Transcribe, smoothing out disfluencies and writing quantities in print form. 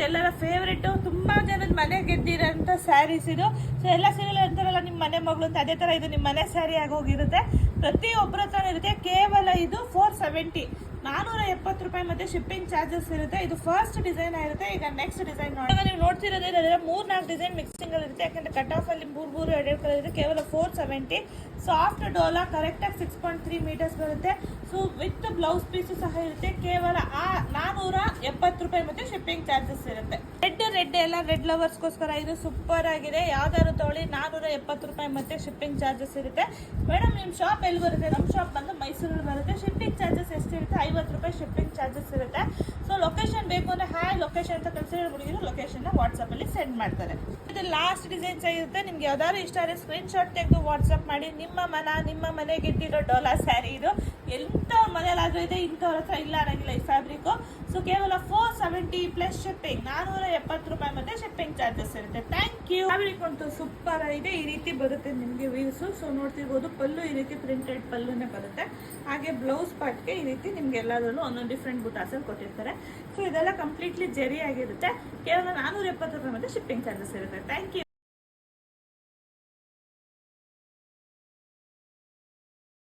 ಎಲ್ಲರ ಫೇವ್ರೇಟು, ತುಂಬ ಜನದ ಮನೆ ಗೆದ್ದಿರೋಂಥ ಸ್ಯಾರೀಸ್ ಇದು. ಸೊ ಎಲ್ಲ ಸೀರಿಯಲ್ ಅಂತಾರಲ್ಲ ನಿಮ್ಮ ಮನೆ ಮಗಳು ಅಂತ, ಅದೇ ಥರ ಇದು ನಿಮ್ಮ ಮನೆ ಸ್ಯಾರಿ ಆಗೋಗಿರುತ್ತೆ. ಪ್ರತಿಯೊಬ್ಬರ ಹತ್ರ ಇರುತ್ತೆ. ಕೇವಲ ಇದು 470, 470 ರೂಪಾಯಿ ಮತ್ತೆ ಶಿಪ್ಪಿಂಗ್ ಚಾರ್ಜಸ್ ಇರುತ್ತೆ. ಇದು ಫಸ್ಟ್ ಡಿಸೈನ್ ಆಗಿರುತ್ತೆ. ಈಗ ನೆಕ್ಸ್ಟ್ ಡಿಸೈನ್ ನೋಡಿ. ನೀವು ನೋಡ್ತಿರೋದೇ 3-4 ಡಿಸೈನ್ ಮಿಕ್ಸಿಂಗ್ ಅಲ್ಲಿ ಇರುತ್ತೆ. ಯಾಕಂದ್ರೆ ಕಟ್ ಆಫ್ ಅಲ್ಲಿ 3 2 ಕಲರ್ ಇದೆ. ಕೇವಲ 470. ಸಾಫ್ಟ್ ಡೋಲಾ ಕರೆಕ್ಟಾಗಿ 6.3 ಮೀಟರ್ಸ್ ಬರುತ್ತೆ. ಸೊ ವಿತ್ ಬ್ಲೌಸ್ ಪೀಸು ಸಹ ಇರುತ್ತೆ. ಕೇವಲ 470 ರೂಪಾಯಿ ಮತ್ತೆ ಶಿಪ್ಪಿಂಗ್ ಚಾರ್ಜಸ್ ಇರುತ್ತೆ. ರೆಡ್ ಎಲ್ಲ ರೆಡ್ ಲವರ್ಸ್ಗೋಸ್ಕರ ಇದು ಸೂಪರ್ ಆಗಿದೆ. ಯಾವ್ದಾದ್ರು ತಗೊಳ್ಳಿ 470 ರೂಪಾಯಿ ಮತ್ತೆ ಶಿಪ್ಪಿಂಗ್ ಚಾರ್ಜಸ್ ಇರುತ್ತೆ. ಮೇಡಮ್ ನಿಮ್ಮ ಶಾಪ್ ಎಲ್ಲಿ ಬರುತ್ತೆ? ನಮ್ಮ ಶಾಪ್ ಬಂದು ಮೈಸೂರಲ್ಲಿ ಬರುತ್ತೆ. ಶಿಪ್ಪಿಂಗ್ ಚಾರ್ಜಸ್ ಎಷ್ಟಿರುತ್ತೆ? 50 ರೂಪಾಯಿ ಶಿಪ್ಪಿಂಗ್ ಚಾರ್ಜಸ್ ಇರುತ್ತೆ. ಸೊ ಲೊಕೇಶನ್ ಬೇಕು ಅಂದ್ರೆ ಲೊಕೇಶನ್ ಅಂತ ಕಳಿಸಿದ್ರೆ ಹುಡುಗಿರು ಲೊಕೇಶನ್ ವಾಟ್ಸಪ್ ಅಲ್ಲಿ ಸೆಂಡ್ ಮಾಡ್ತಾರೆ. ಇದು ಲಾಸ್ಟ್ ಡಿಸೈನ್ಸ್ ಆಗಿರುತ್ತೆ. ನಿಮ್ಗೆ ಯಾವ್ದಾದ್ರು ಇಷ್ಟ ಆದರೆ ಸ್ಕ್ರೀನ್ ಶಾಟ್ ತೆಗೆದು ವಾಟ್ಸಪ್ ಮಾಡಿ. ನಿಮ್ಮ ಮನೆಗೆ ಇಟ್ಟಿರೋ ಡೋಲಾ ಸ್ಯಾರಿ ಇದು. ಎಂಥವ್ರ ಮನೆಯಲ್ಲಾದ್ರೂ ಇದೆ, ಇಂಥವ್ರ ಹತ್ರ ಇಲ್ಲ ಅನ್ನಂಗಿಲ್ಲ ಈ ಫ್ಯಾಬ್ರಿಕ್. ಸೊ ಕೇವಲ 470 ಪ್ಲಸ್ ಶಿಪ್ಪಿಂಗ್, 470 ರೂಪಾಯಿ ಮತ್ತೆ ಶಿಪ್ಪಿಂಗ್ ಚಾರ್ಜಸ್ ಇರುತ್ತೆ. Thank you. ಫ್ಯಾಬ್ರಿಕ್ ಅಂತೂ ಸೂಪರ್ ಆಗಿದೆ. ಈ ರೀತಿ ಬರುತ್ತೆ ನಿಮಗೆ ವ್ಯೂಸ್. ಸೊ ನೋಡ್ತಿರ್ಬೋದು, ಪಲ್ಲು ಈ ರೀತಿ ಪ್ರಿಂಟೆಡ್ ಪಲ್ಲುನೇ ಬರುತ್ತೆ. ಹಾಗೆ ಬ್ಲೌಸ್ ಪಾರ್ಟ್ಗೆ ಈ ರೀತಿ ನಿಮ್ಗೆ ಎಲ್ಲದರಲ್ಲೂ ಒಂದೊಂದು ಡಿಫ್ರೆಂಟ್ ಬುಟಾಸಲ್ಲಿ ಕೊಟ್ಟಿರ್ತಾರೆ. ಸೊ ಇದೆಲ್ಲ ಕಂಪ್ಲೀಟ್ಲಿ ಜರಿ ಆಗಿರುತ್ತೆ. ಕೇವಲ 470 ರೂಪಾಯಿ ಮತ್ತೆ ಶಿಪ್ಪಿಂಗ್ ಚಾರ್ಜಸ್ ಇರುತ್ತೆ. Thank you.